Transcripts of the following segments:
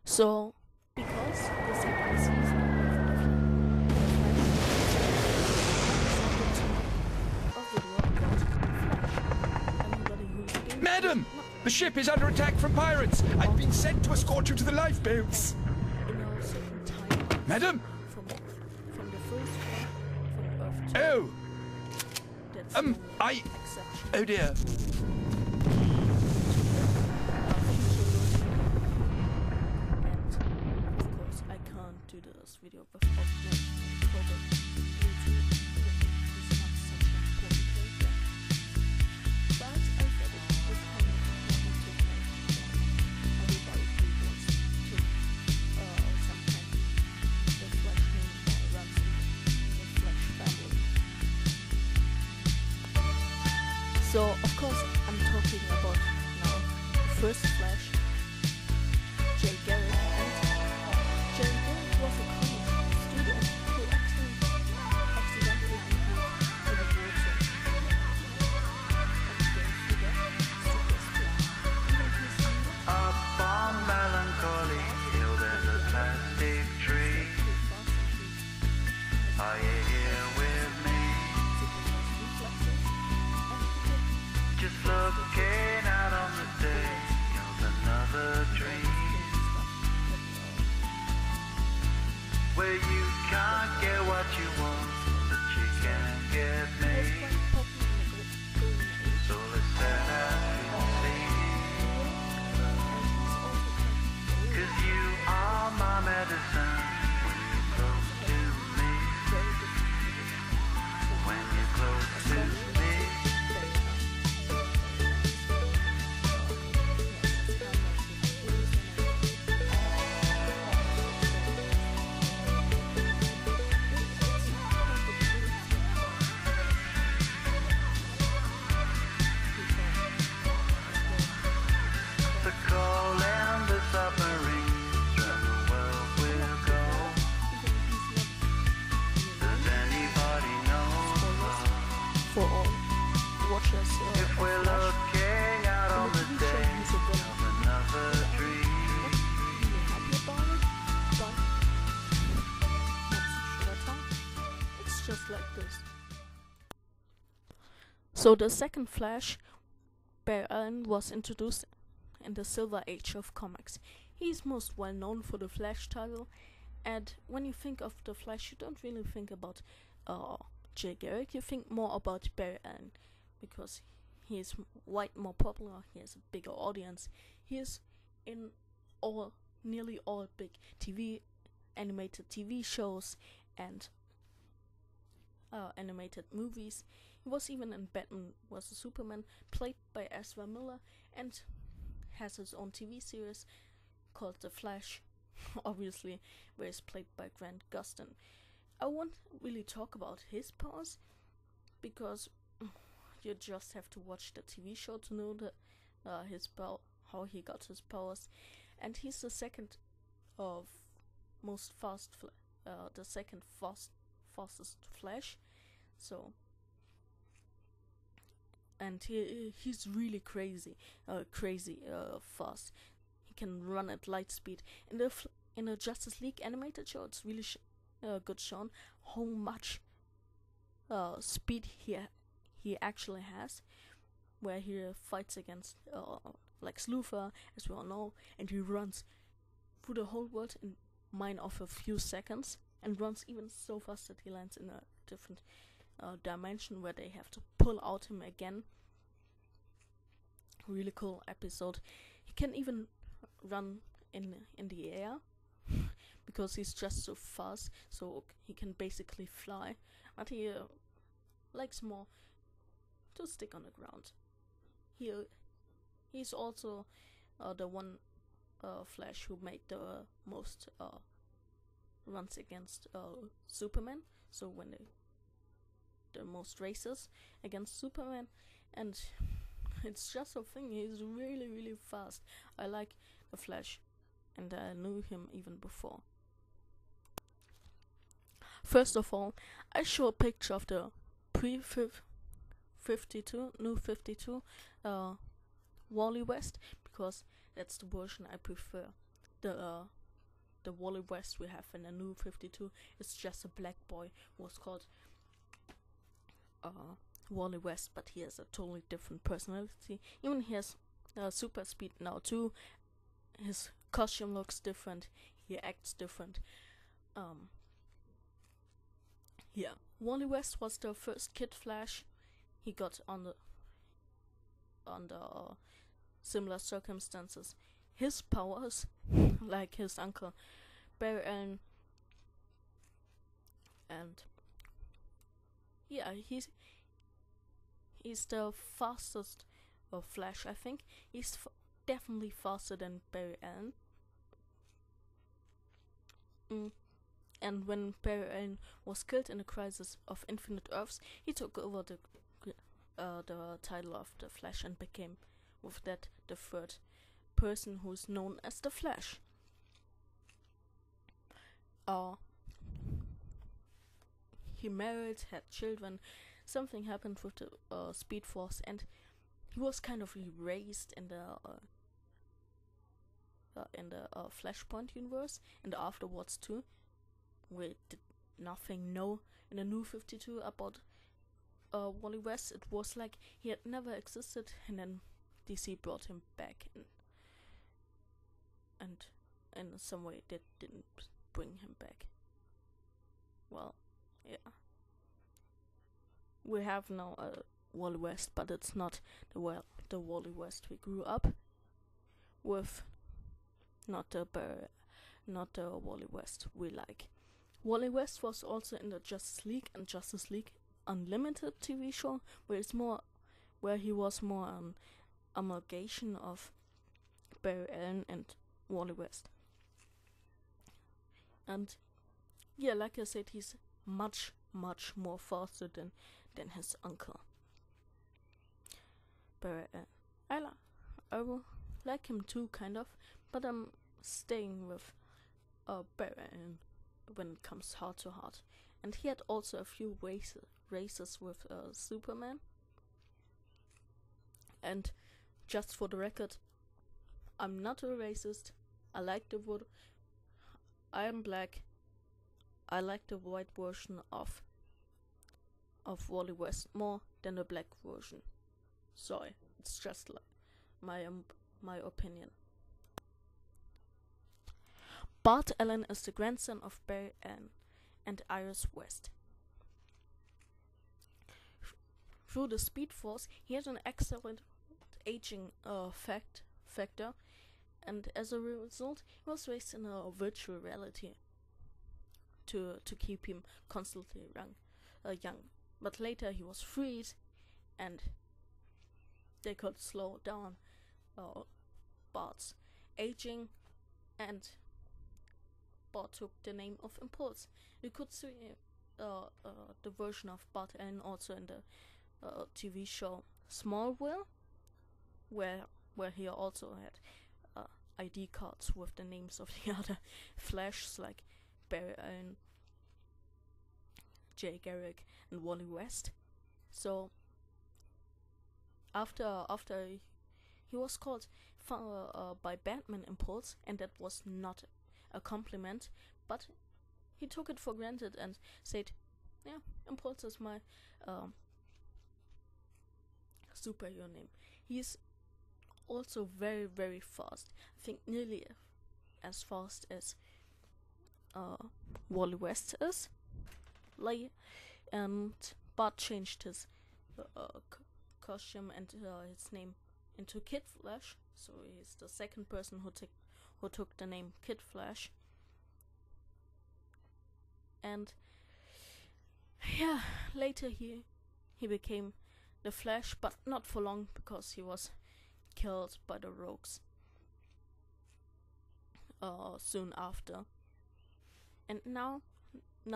So, because the second season of the Flash, Madam! The ship is under attack from pirates! I've been sent to escort you to the lifeboats! in a certain time Madam! from the first one from Earth to Oh! that's I... exception. Oh dear. And of course I can't do this video without mentioning Robert Luigi. He's not such an important character. But I thought it was kind of important to mention everybody who wants to sometimes the Flash name runs in the Flash family. So of course I'm talking about now the first Flash, Jay Garrick, and Jay Garrick was a college student who accidentally entered the water and became super strong. Even his Up on Melancholy Hill there's a plastic tree. Are you here with me? Just looking out on the day of another dream, where you can't get what you want, but you can get me. So let's set out and see, 'cause you are my medicine when you're close to me. When you're close to me. The coal and the submarines, where the world will go. Does anybody know For all watchers, if we're looking out on the day of another dream? It's just like this. So the second Flash, Barry Allen, was introduced in the Silver Age of comics. He's most well known for the Flash title, and when you think of the Flash, you don't really think about Jay Garrick. You think more about Barry Allen because he is more popular. He has a bigger audience. He is in nearly all big animated TV shows and animated movies. He was even in Batman vs Superman, played by Ezra Miller, and has his own TV series called The Flash, obviously, where he's played by Grant Gustin. I won't really talk about his powers because you just have to watch the TV show to know how he got his powers. And he's the second fastest Flash. So, and he's really crazy fast. He can run at light speed. In the Justice League animated show, it's really good shown how much speed he actually has, where he fights against Lex Luthor, as we all know, and he runs through the whole world in mine of a few seconds, and runs even so fast that he lands in a different dimension where they have to pull out him again. Really cool episode. He can even run in the air because he's just so fast, so he can basically fly, but he likes more to stick on the ground. He's also the one Flash who made the most runs against Superman, so when the most races against Superman, and it's just a thing. He's really, really fast. I like the Flash, and I knew him even before. First of all, I show a picture of the New 52 Wally West, because that's the version I prefer. The the Wally West we have in the New 52 is just a black boy who was called Wally West, but he has a totally different personality. Even he has super speed now too. His costume looks different. He acts different. Yeah, Wally West was the first Kid Flash. He got under similar circumstances. His powers, like his uncle Barry Allen, and yeah, he's the fastest Flash. I think he's definitely faster than Barry Allen. And when Barry Allen was killed in the Crisis of Infinite Earths, he took over the title of the Flash and became, with that, the third person who's known as the Flash. He married, had children. Something happened with the Speed Force, and he was kind of erased in the Flashpoint universe, and afterwards too. We did nothing know in the New 52 about Wally West. It was like he had never existed, and then DC brought him back, and in some way they didn't bring him back. Well, yeah. We have now a Wally West, but it's not the Wally West we grew up with. Not the Wally West we like. Wally West was also in the Justice League and Justice League Unlimited TV show, where he was more an amalgamation of Barry Allen and Wally West. And yeah, like I said, he's much more faster than his uncle Barry Allen. I will like him too, kind of, but I'm staying with Barry Allen when it comes heart to heart. And he had also a few races with Superman. And just for the record, I'm not a racist. I like the wood. I am black. I like the white version of Wally West more than the black version. Sorry, it's just like my opinion. Bart Allen is the grandson of Barry Allen and Iris West. Through the Speed Force, he had an excellent aging factor, and as a result, he was raised in a virtual reality to keep him constantly young. But later he was freed, and they could slow down Bart's aging, and Bart took the name of Impulse. You could see the version of Bart Allen also in the TV show Smallville, where he also had ID cards with the names of the other Flashs like Barry Allen, Jay Garrick, and Wally West. So after he was called by Batman Impulse, and that was not a compliment, but he took it for granted and said, yeah, Impulse is my superhero name. He's also very fast. I think nearly as fast as Wally West is. And Bart changed his costume and his name into Kid Flash, so he's the second person who took the name Kid Flash. And yeah, later he became the Flash, but not for long, because he was killed by the Rogues soon after. And now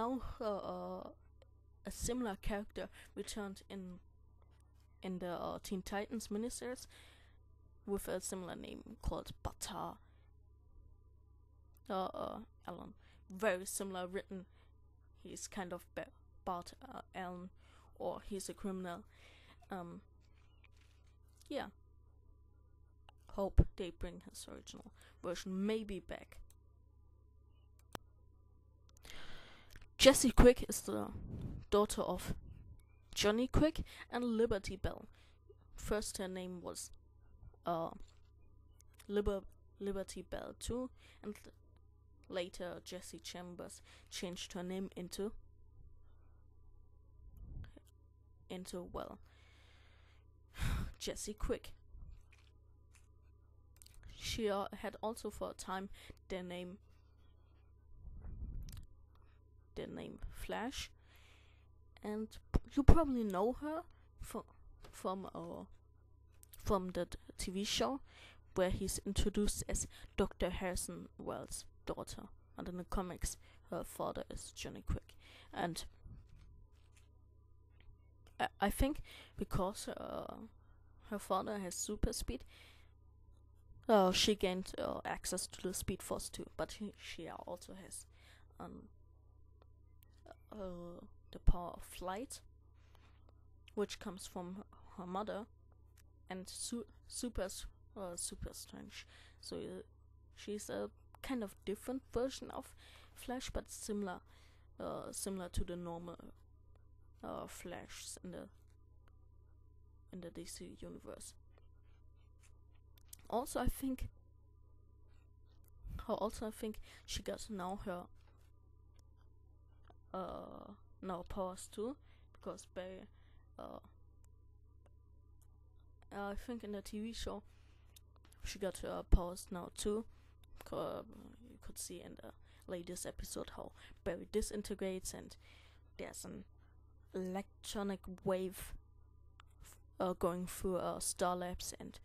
a similar character returned in the Teen Titans miniseries with a similar name called Bata Allen. Very similar written. He's kind of Bart Allen, or he's a criminal. Yeah. Hope they bring his original version maybe back. Jessie Quick is the daughter of Johnny Quick and Liberty Bell. First her name was Liberty Bell too, and later Jessie Chambers changed her name into Jessie Quick. She had also for a time their name Flash, and you probably know her from the TV show where he's introduced as Dr. Harrison Wells' daughter, and in the comics her father is Johnny Quick. And I think because her father has super speed, she gained access to the Speed Force too, but she also has the power of flight, which comes from her mother, and super strange. So she's a kind of different version of Flash, but similar to the normal Flash in the DC universe. Also, I think she got now her powers too, because Barry, I think in the TV show she got her powers now too. You could see in the latest episode how Barry disintegrates, and there's an electronic wave going through Star Labs, and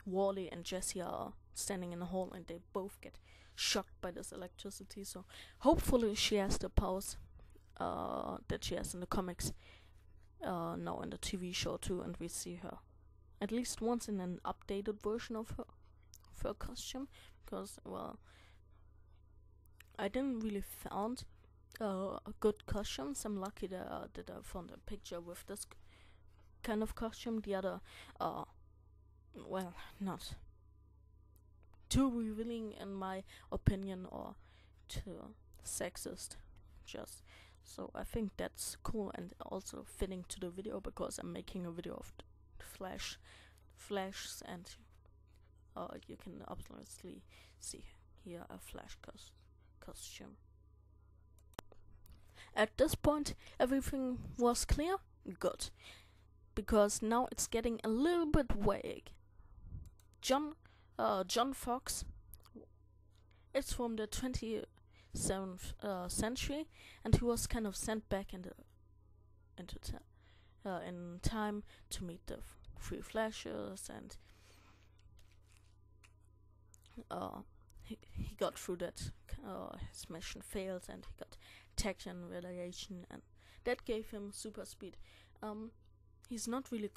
Wally and Jessie are standing in a hall, and they both get shocked by this electricity. So hopefully she has the powers that she has in the comics now in the TV show too, and we see her at least once in an updated version of her costume, because I didn't really found good costumes. I'm lucky that I found a picture with this kind of costume. The other not too revealing in my opinion, or too sexist, just. So I think that's cool and also fitting to the video, because I'm making a video of Flash, and you can obviously see here a Flash costume. At this point, everything was clear? Good. Because now it's getting a little bit vague. John Fox, it's from the 27th century, and he was kind of sent back in time to meet the three Flashes, and he got through that. His mission failed, and he got attacked in retaliation, and that gave him super speed. He's not really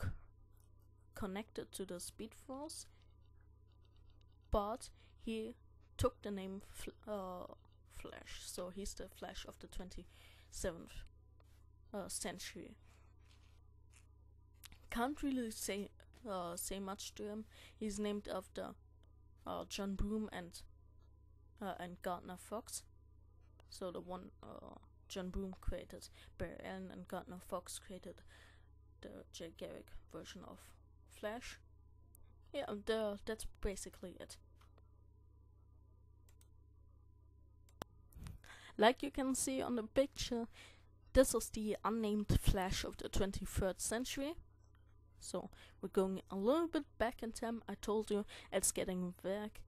connected to the Speed Force, but he took the name Flash, so he's the Flash of the 27th century. Can't really say much to him. He's named after John Broome and Gardner Fox. So the one John Broome created Barry Allen, and Gardner Fox created the Jay Garrick version of Flash. Yeah, that's basically it. Like you can see on the picture, this is the unnamed Flash of the 23rd century. So we're going a little bit back in time. I told you it's getting vague,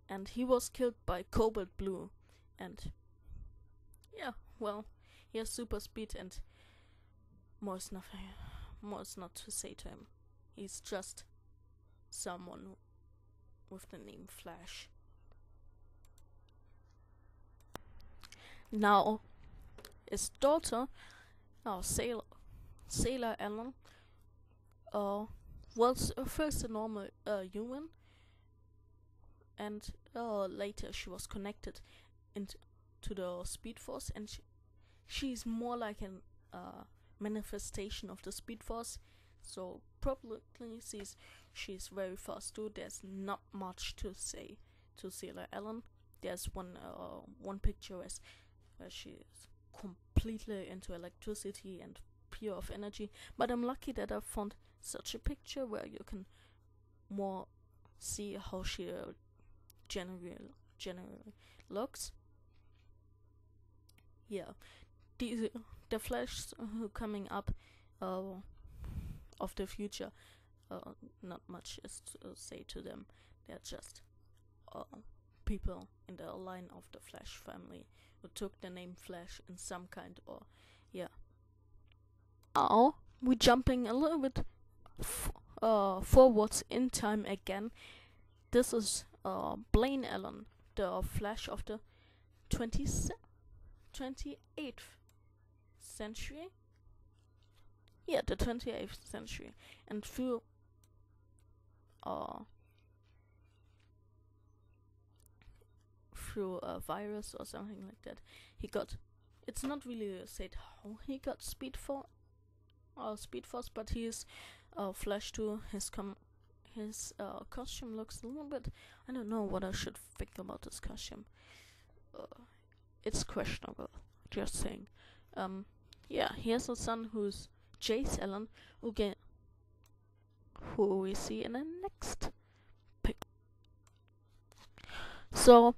and he was killed by Cobalt Blue, and yeah, well, he has super speed, and more is not to say to him. He's just someone with the name Flash. Now, his daughter, Sailor Allen, was first a normal human, and later she was connected into the Speed Force, and she's more like a manifestation of the Speed Force. So probably she's very fast too. There's not much to say to Sailor Allen. There's one picture where she's completely into electricity and pure of energy, but I'm lucky that I found such a picture where you can more see how she generally looks. Yeah, the Flash coming up of the future, not much is to say to them. They're just people in the line of the Flash family who took the name Flash in some kind, or yeah. Now we're jumping a little bit forwards in time again. This is Blaine Allen, the Flash of the 28th century. Yeah, the 28th century, and through a virus or something like that, he got. It's not really said how he got Speed Force, but he is Flash too. His costume looks a little bit. I don't know what I should think about this costume. It's questionable. Just saying. Yeah, he has a son who's Jace Allen, who we see in the next pic. So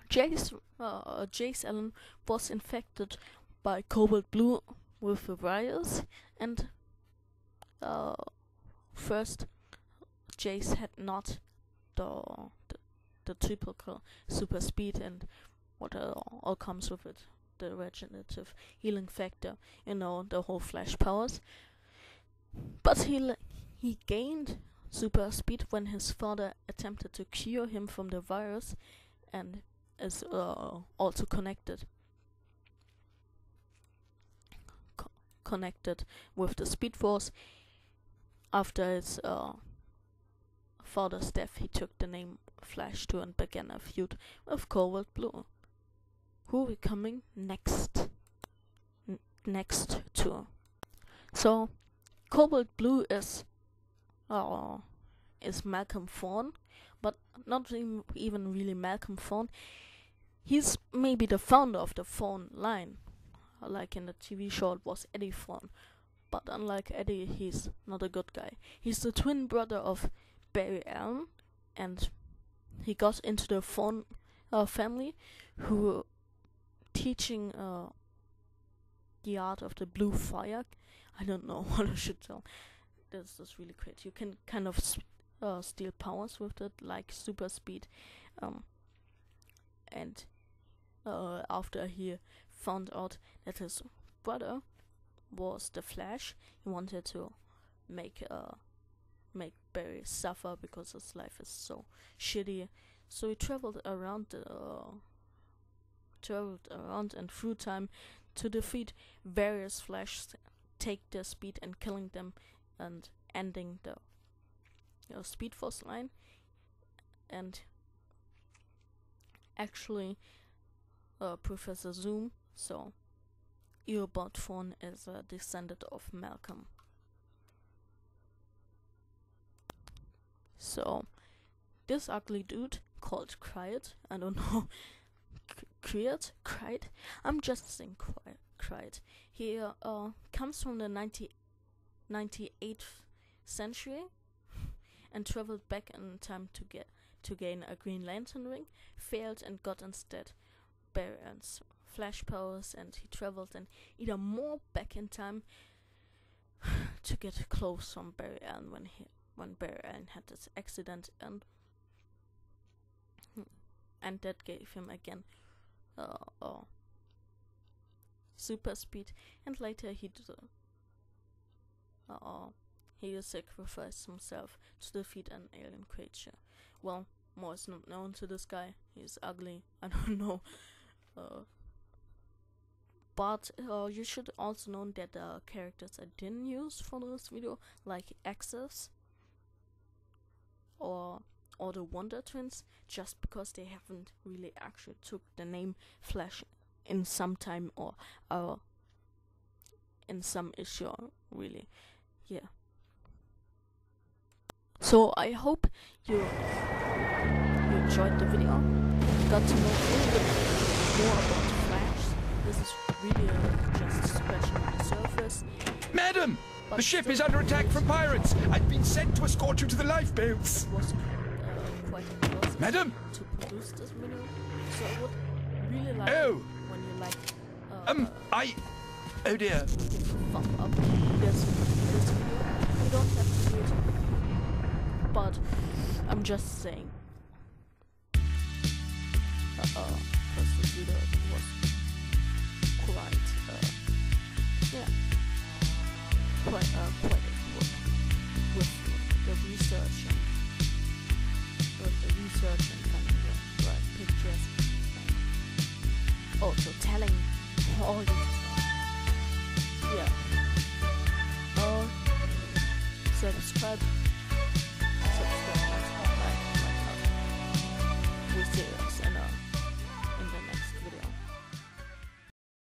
Jace Allen was infected by Cobalt Blue with the virus, and first Jace had not the typical super speed and what all comes with it, the regenerative healing factor, the whole Flash powers. But he gained super speed when his father attempted to cure him from the virus, and is also connected with the Speed Force. After his father's death, he took the name Flash too and began a feud with Cobalt Blue, who will be coming next to. So Cobalt Blue is Malcolm Thorne, but not even really Malcolm Thorne. He's maybe the founder of the Thorne line. Like in the TV show, it was Eddie Thorne. But unlike Eddie, he's not a good guy. He's the twin brother of Barry Allen, and he got into the Thorne family, who teaching the art of the blue fire. I don't know what I should tell. This is really great. You can kind of steal powers with it, like super speed. And after he found out that his brother was the Flash, he wanted to make Barry suffer because his life is so shitty. So he traveled around and through time to defeat various Flashes, take their speed and killing them, and ending the Speed Force line. And actually, Professor Zoom, so Eobard Thorne, is a descendant of Malcolm. So this ugly dude called Kryde, I don't know, Kryde, I'm just saying Kryde. He comes from the 98th century and traveled back in time to gain a Green Lantern ring, failed and got instead Barry Allen's Flash powers, and he traveled and either more back in time to get close from Barry Allen when Barry Allen had this accident, and that gave him again super speed, and later he sacrificed himself to defeat an alien creature. Well, more is not known to this guy. He's ugly. I don't know. But you should also know that the characters I didn't use for this video, like Axis or the Wonder Twins, just because they haven't really actually took the name Flash in some time or in some issue, really. Yeah. So I hope you enjoyed the video, got to know a little bit more about Flash. This is really just scratching on the surface. Madam! But The ship still, is under attack from pirates! I've been sent to escort you to the lifeboats! it was quite impressive Madam? to produce this video. So I would really like Oh. when you like Oh dear. give a thumb up this video. You don't have to do it, but I'm just saying. Because this video was quite quite a work with the research and finding the right pictures and also telling all these stuff. Yeah. Subscribe